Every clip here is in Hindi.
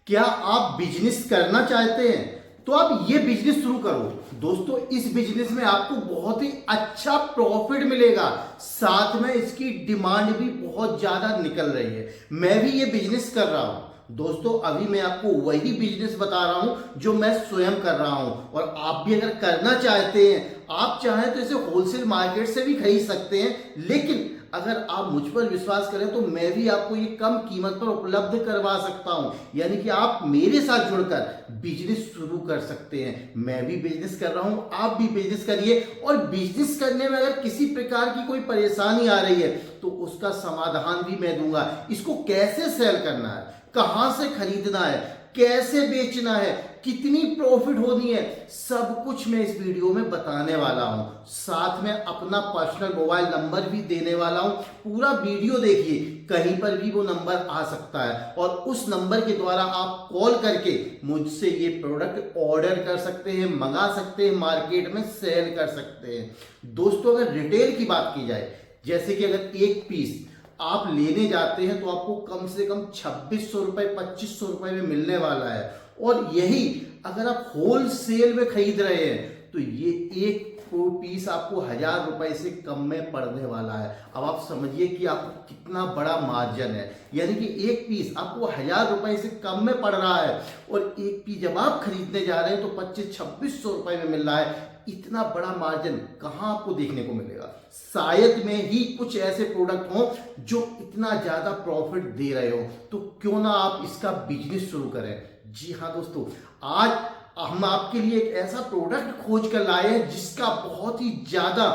क्या आप बिजनेस करना चाहते हैं तो आप ये बिजनेस शुरू करो। दोस्तों, इस बिजनेस में आपको बहुत ही अच्छा प्रॉफिट मिलेगा, साथ में इसकी डिमांड भी बहुत ज्यादा निकल रही है। मैं भी ये बिजनेस कर रहा हूं दोस्तों। अभी मैं आपको वही बिजनेस बता रहा हूं जो मैं स्वयं कर रहा हूं, और आप भी अगर करना चाहते हैं, आप चाहें तो इसे होलसेल मार्केट से भी खरीद सकते हैं। लेकिन अगर आप मुझ पर विश्वास करें तो मैं भी आपको ये कम कीमत पर उपलब्ध करवा सकता हूं, यानी कि आप मेरे साथ जुड़कर बिजनेस शुरू कर सकते हैं। मैं भी बिजनेस कर रहा हूं, आप भी बिजनेस करिए। और बिजनेस करने में अगर किसी प्रकार की कोई परेशानी आ रही है तो उसका समाधान भी मैं दूंगा। इसको कैसे सेल करना है, कहां से खरीदना है, कैसे बेचना है, कितनी प्रॉफिट होनी है, सब कुछ मैं इस वीडियो में बताने वाला हूं। साथ में अपना पर्सनल मोबाइल नंबर भी देने वाला हूं। पूरा वीडियो देखिए, कहीं पर भी वो नंबर आ सकता है और उस नंबर के द्वारा आप कॉल करके मुझसे ये प्रोडक्ट ऑर्डर कर सकते हैं, मंगा सकते हैं, मार्केट में सेल कर सकते हैं। दोस्तों, अगर रिटेल की बात की जाए, जैसे कि अगर एक पीस आप लेने जाते हैं तो आपको कम से कम 2600 रुपए 2500 रुपए में मिलने वाला है। और यही अगर आप होलसेल में खरीद रहे हैं तो ये एक पीस आपको 1000 रुपए से कम में पड़ने वाला है। अब आप समझिए कि आपको कितना बड़ा मार्जिन है, यानी कि एक पीस आपको 1000 रुपए से कम में पड़ रहा है और एक पीस जब आप खरीदने जा रहे हैं तो 2500-2600 रुपए में मिल रहा है। इतना बड़ा मार्जिन कहां आपको देखने को मिलेगा? शायद में ही कुछ ऐसे प्रोडक्ट हो जो इतना ज्यादा प्रॉफिट दे रहे हो। तो क्यों ना आप इसका बिजनेस शुरू करें। जी हाँ दोस्तों, आज हम आपके लिए एक ऐसा प्रोडक्ट खोज कर लाए हैं जिसका बहुत ही ज्यादा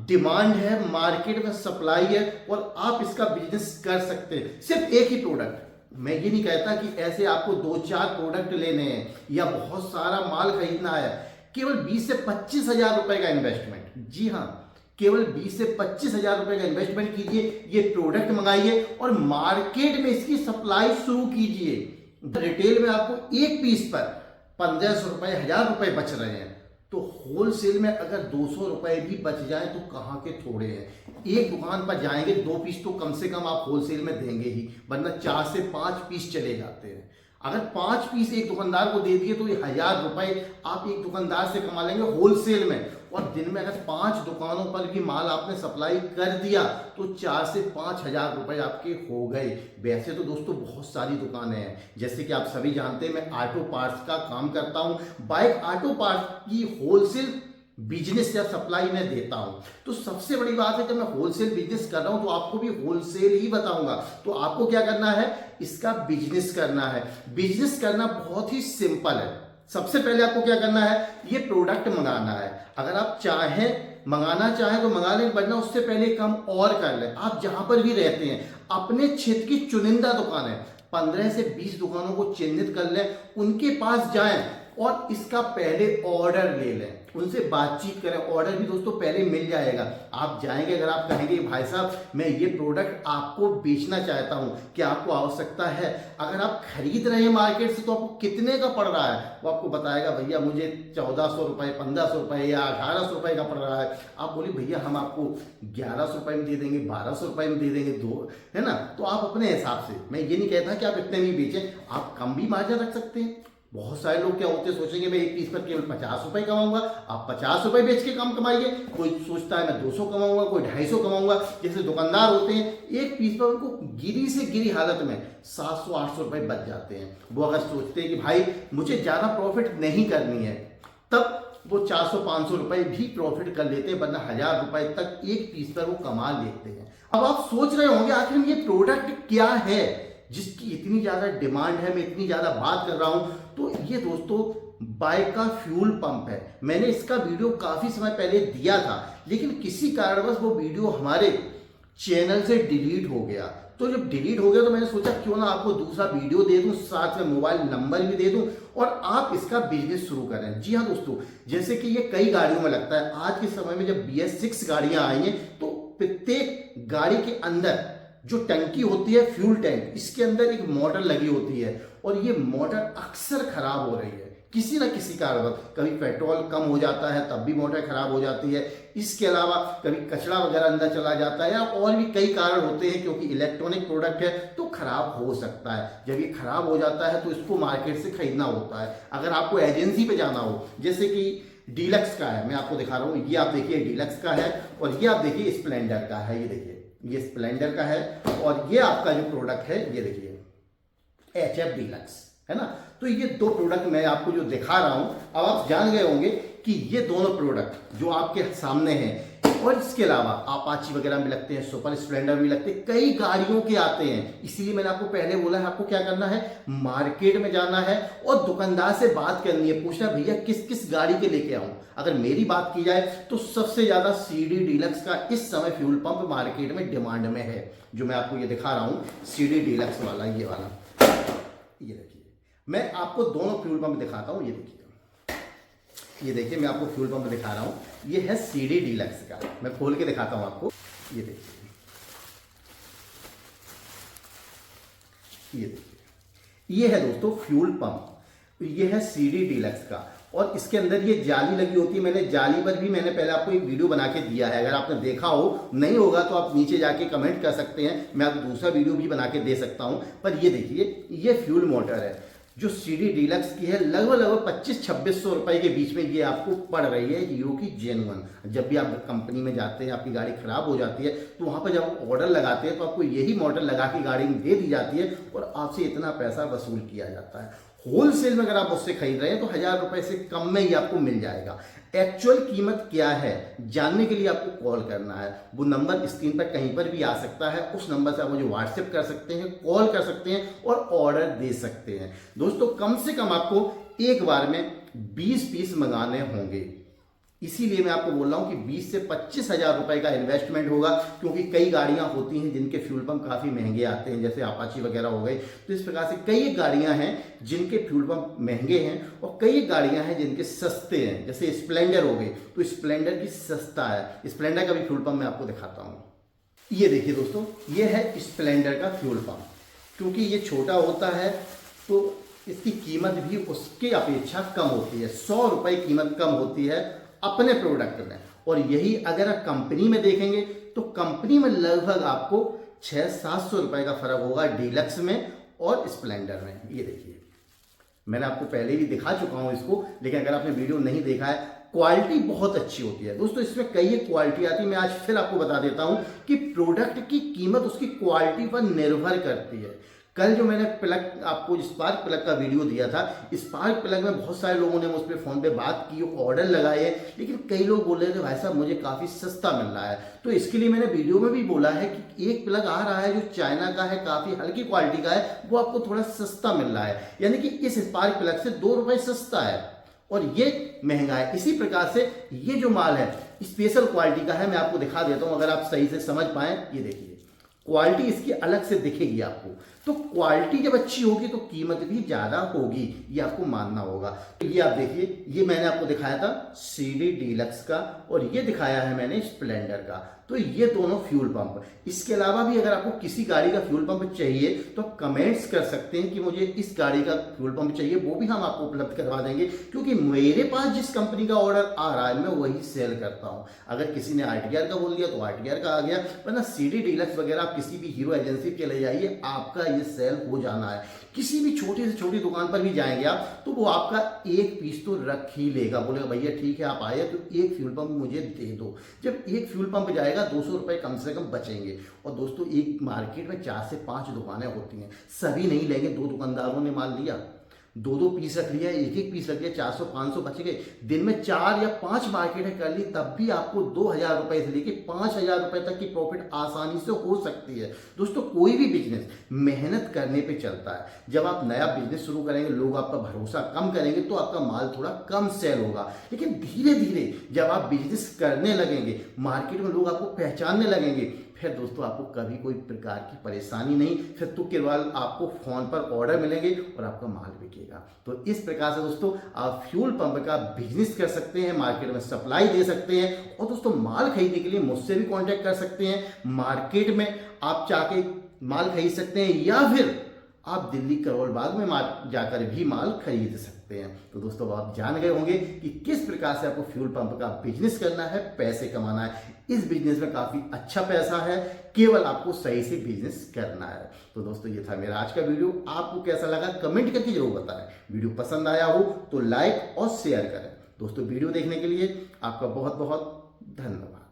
डिमांड है, मार्केट में सप्लाई है और आप इसका बिजनेस कर सकते हैं। सिर्फ एक ही प्रोडक्ट, मैं ये नहीं कहता कि ऐसे आपको 2-4 प्रोडक्ट लेने हैं या बहुत सारा माल खरीदना है। केवल 20 से 25 हजार रुपए का इन्वेस्टमेंट, जी हाँ, केवल 20 से 25 हजार रुपए का इन्वेस्टमेंट कीजिए, ये प्रोडक्ट मंगाइए और मार्केट में इसकी सप्लाई शुरू कीजिए। रिटेल में आपको एक पीस पर 1500 रुपए 1000 रुपए बच रहे हैं, तो होलसेल में अगर 200 रुपए भी बच जाए तो कहां के थोड़े हैं। एक दुकान पर जाएंगे 2 पीस तो कम से कम आप होलसेल में देंगे ही, वरना 4 से 5 पीस चले जाते हैं। अगर 5 पीस एक दुकानदार को दे दिए तो ये 1000 रुपए आप एक दुकानदार से कमा लेंगे होलसेल में। और दिन में अगर 5 दुकानों पर भी माल आपने सप्लाई कर दिया तो 4 से 5 हजार रुपए आपके हो गए। वैसे तो दोस्तों बहुत सारी दुकानें हैं, जैसे कि आप सभी जानते हैं मैं ऑटो पार्ट्स का काम करता हूं। बाइक ऑटो पार्ट्स की होलसेल बिजनेस या सप्लाई में देता हूं। तो सबसे बड़ी बात है कि मैं होलसेल बिजनेस कर रहा हूं तो आपको भी होलसेल ही बताऊंगा। तो आपको क्या करना है, इसका बिजनेस करना है। बिजनेस करना बहुत ही सिंपल है। सबसे पहले आपको क्या करना है, ये प्रोडक्ट मंगाना है। अगर आप मंगाना चाहें तो मंगा लें, वरना उससे पहले काम और कर लें। आप जहां पर भी रहते हैं अपने क्षेत्र की चुनिंदा दुकानें 15 से 20 दुकानों को चिन्हित कर लें, उनके पास जाएं और इसका पहले ऑर्डर ले लें, उनसे बातचीत करें। ऑर्डर भी दोस्तों पहले मिल जाएगा। आप जाएंगे, अगर आप कहेंगे भाई साहब मैं ये प्रोडक्ट आपको बेचना चाहता हूं, क्या आपको आवश्यकता है? अगर आप खरीद रहे हैं मार्केट से तो आपको कितने का पड़ रहा है, वो आपको बताएगा भैया मुझे 1400 रुपए 1500 रुपए या 1800 रुपए का पड़ रहा है। आप बोलिए भैया हम आपको 1100 रुपए में दे देंगे, 1200 रुपए में दे देंगे, दो है ना। तो आप अपने हिसाब से, मैं ये नहीं कहता कि आप इतने में बेचें, आप कम भी मार्जिन रख सकते हैं। बहुत सारे लोग क्या होते हैं, सोचेंगे मैं एक पीस पर केवल 50 रुपए कमाऊंगा। आप 50 रुपए बेच के कम कमाइए। कोई सोचता है मैं 200 कमाऊंगा, कोई 250 कमाऊंगा। जैसे दुकानदार होते हैं, एक पीस पर उनको गिरी से गिरी हालत में 700-800 रुपए बच जाते हैं। वो अगर सोचते हैं कि भाई मुझे ज्यादा प्रॉफिट नहीं करनी है, तब वो 400-500 रुपए भी प्रॉफिट कर लेते हैं, वरना 1000 रुपए तक एक पीस पर वो कमा लेते हैं। अब आप सोच रहे होंगे आखिर ये प्रोडक्ट क्या है जिसकी इतनी ज्यादा डिमांड है, मैं इतनी ज्यादा बात कर रहा हूं। तो ये दोस्तों बाइक का फ्यूल पंप है। मैंने इसका वीडियो काफी समय पहले दिया था, लेकिन किसी कारणवश वो वीडियो हमारे चैनल से डिलीट हो गया। तो जब डिलीट हो गया तो मैंने सोचा क्यों ना आपको दूसरा वीडियो दे दूं, साथ में मोबाइल नंबर भी दे दूं और आप इसका बिजनेस शुरू करें। जी हाँ दोस्तों, जैसे कि ये कई गाड़ियों में लगता है। आज के समय में जब BS6 गाड़ियां आई हैं तो प्रत्येक गाड़ी के अंदर जो टंकी होती है फ्यूल टैंक, इसके अंदर एक मोटर लगी होती है और ये मोटर अक्सर खराब हो रही है किसी ना किसी कारणवश। कभी पेट्रोल कम हो जाता है तब भी मोटर खराब हो जाती है, इसके अलावा कभी कचरा वगैरह अंदर चला जाता है, या और भी कई कारण होते हैं, क्योंकि इलेक्ट्रॉनिक प्रोडक्ट है तो खराब हो सकता है। जब ये खराब हो जाता है तो इसको मार्केट से खरीदना होता है। अगर आपको एजेंसी पे जाना हो, जैसे कि डीलक्स का है, मैं आपको दिखा रहा हूँ, ये आप देखिए डीलक्स का है और ये आप देखिए स्प्लेंडर का है। ये देखिए ये स्प्लेंडर का है और ये आपका जो प्रोडक्ट है ये देखिए HF डीलक्स है ना। तो ये दो प्रोडक्ट मैं आपको जो दिखा रहा हूं, अब आप जान गए होंगे कि ये दोनों प्रोडक्ट जो आपके सामने हैं, और इसके अलावा अपाची वगैरह में लगते हैं, सुपर स्प्लेंडर भी लगते हैं, कई गाड़ियों के आते हैं। इसीलिए मैंने आपको पहले बोला है आपको क्या करना है, मार्केट में जाना है और दुकानदार से बात करनी है, पूछना भैया किस किस गाड़ी के लेके आऊं। अगर मेरी बात की जाए तो सबसे ज्यादा CD डीलक्स का इस समय फ्यूल पंप मार्केट में डिमांड में है। जो मैं आपको ये दिखा रहा हूं CD डीलक्स वाला, ये वाला, ये देखिए मैं आपको दोनों फ्यूल पंप दिखाता हूं। ये देखिए मैं आपको फ्यूल पंप दिखा रहा हूं, ये है CD डीलक्स का, मैं खोल के दिखाता हूं आपको। ये देखिए ये है दोस्तों फ्यूल पंप, ये है CD डीलक्स का और इसके अंदर ये जाली लगी होती है। मैंने जाली पर भी मैंने पहले आपको एक वीडियो बना के दिया है, अगर आपने देखा हो, नहीं होगा तो आप नीचे जाके कमेंट कर सकते हैं, मैं आपको दूसरा वीडियो भी बना के दे सकता हूं। पर ये देखिए ये फ्यूल मोटर है जो CD डीलक्स की है, लगभग 2500-2600 रुपए के बीच में ये आपको पड़ रही है हीरो की जेन्युइन। जब भी आप कंपनी में जाते हैं, आपकी गाड़ी खराब हो जाती है तो वहां पर जब ऑर्डर लगाते हैं तो आपको यही मोटर लगा के गाड़ी में दे दी जाती है और आपसे इतना पैसा वसूल किया जाता है। होलसेल में अगर आप उससे खरीद रहे हैं तो 1000 रुपए से कम में ही आपको मिल जाएगा। एक्चुअल कीमत क्या है जानने के लिए आपको कॉल करना है, वो नंबर स्क्रीन पर कहीं पर भी आ सकता है, उस नंबर से आप मुझे व्हाट्सएप कर सकते हैं, कॉल कर सकते हैं और ऑर्डर दे सकते हैं। दोस्तों कम से कम आपको एक बार में 20 पीस मंगाने होंगे, इसीलिए मैं आपको बोल रहा हूं कि 20 से 25 हजार रुपए का इन्वेस्टमेंट होगा, क्योंकि कई गाड़ियां होती हैं जिनके फ्यूल पंप काफी महंगे आते हैं, जैसे अपाची वगैरह हो गए। तो इस प्रकार से कई गाड़ियां हैं जिनके फ्यूल पंप महंगे हैं और कई गाड़ियां हैं जिनके सस्ते हैं, जैसे स्प्लेंडर हो गई तो स्प्लेंडर की सस्ता है। स्प्लेंडर का भी फ्यूल पंप मैं आपको दिखाता हूं। ये देखिए दोस्तों ये है स्प्लेंडर का फ्यूल पंप, क्योंकि ये छोटा होता है तो इसकी कीमत भी उसकी अपेक्षा कम होती है, 100 रुपए कीमत कम होती है अपने प्रोडक्ट में। और यही अगर आप कंपनी में देखेंगे तो कंपनी में लगभग आपको 600-700 रुपए का फर्क होगा डीलक्स में और स्प्लेंडर में। ये देखिए मैंने आपको पहले भी दिखा चुका हूं इसको, लेकिन अगर आपने वीडियो नहीं देखा है, क्वालिटी बहुत अच्छी होती है दोस्तों। इसमें कई क्वालिटी आती है, मैं आज फिर आपको बता देता हूं कि प्रोडक्ट की कीमत उसकी क्वालिटी पर निर्भर करती है। कल जो मैंने प्लग आपको स्पार्क प्लग का वीडियो दिया था, स्पार्क प्लग में बहुत सारे लोगों ने मुझ पर फोन पे बात की, ऑर्डर लगाए, लेकिन कई लोग बोल रहे थे भाई साहब मुझे काफी सस्ता मिल रहा है। तो इसके लिए मैंने वीडियो में भी बोला है कि एक प्लग आ रहा है जो चाइना का है, काफी हल्की क्वालिटी का है, वो आपको थोड़ा सस्ता मिल रहा है, यानी कि इस स्पार्क प्लग से 2 रुपए सस्ता है और ये महंगा है। इसी प्रकार से ये जो माल है स्पेशल क्वालिटी का है, मैं आपको दिखा देता हूं अगर आप सही से समझ पाए। ये देखिए क्वालिटी इसकी अलग से दिखेगी आपको, तो क्वालिटी जब अच्छी होगी तो कीमत भी ज्यादा होगी, ये आपको मानना होगा। तो ये आप देखिए, ये मैंने आपको दिखाया था CD डीलक्स का और ये दिखाया है मैंने स्प्लेंडर का। तो ये दोनों फ्यूल पंप, इसके अलावा भी अगर आपको किसी गाड़ी का फ्यूल पंप चाहिए तो आप कमेंट्स कर सकते हैं कि मुझे इस गाड़ी का फ्यूल पंप चाहिए, वो भी हम आपको उपलब्ध करवा देंगे, क्योंकि मेरे पास जिस कंपनी का ऑर्डर आ रहा है मैं वही सेल करता हूं। अगर किसी ने RTR का बोल दिया तो RTR का आ गया, वरना CD डीलक्स वगैरह आप किसी भी हीरो एजेंसी पे चले जाइए, आपका ये सेल हो जाना है। किसी भी छोटी से छोटी दुकान पर भी जाएंगे आप तो वो आपका एक पीस तो रख ही लेगा, बोलेगा भैया ठीक है आप आए तो एक फ्यूल पंप मुझे दे दो। जब एक फ्यूल पंप जाएगा 200 रुपए कम से कम बचेंगे। और दोस्तों एक मार्केट में 4 से 5 दुकानें होती हैं, सभी नहीं लेंगे, 2 दुकानदारों ने माल लिया, 2-2 पीस रख लिया, 1-1 पीस रख लिया, 400-500 बच गए। दिन में 4 या 5 मार्केटें कर ली तब भी आपको 2000 रुपए से लेके 5000 रुपए तक की प्रॉफिट आसानी से हो सकती है। दोस्तों कोई भी बिजनेस मेहनत करने पे चलता है। जब आप नया बिजनेस शुरू करेंगे, लोग आप पर भरोसा कम करेंगे तो आपका माल थोड़ा कम सेल होगा, लेकिन धीरे धीरे जब आप बिजनेस करने लगेंगे, मार्केट में लोग आपको पहचानने लगेंगे, फिर दोस्तों आपको कभी कोई प्रकार की परेशानी नहीं, फिर तो केवल आपको फ़ोन पर ऑर्डर मिलेंगे और आपका माल बिकेगा। तो इस प्रकार से दोस्तों आप फ्यूल पंप का बिजनेस कर सकते हैं, मार्केट में सप्लाई दे सकते हैं और दोस्तों माल खरीदने के लिए मुझसे भी कॉन्टैक्ट कर सकते हैं। मार्केट में आप जाके माल खरीद सकते हैं या फिर आप दिल्ली करोल बाग में जाकर भी माल खरीद सकते हैं। तो दोस्तों आप जान गए होंगे कि किस प्रकार से आपको फ्यूल पंप का बिजनेस करना है, पैसे कमाना है। इस बिजनेस में काफी अच्छा पैसा है, केवल आपको सही से बिजनेस करना है। तो दोस्तों ये था मेरा आज का वीडियो। आपको कैसा लगा कमेंट करके जरूर बताएं। वीडियो पसंद आया हो तो लाइक और शेयर करें। दोस्तों वीडियो देखने के लिए आपका बहुत बहुत धन्यवाद।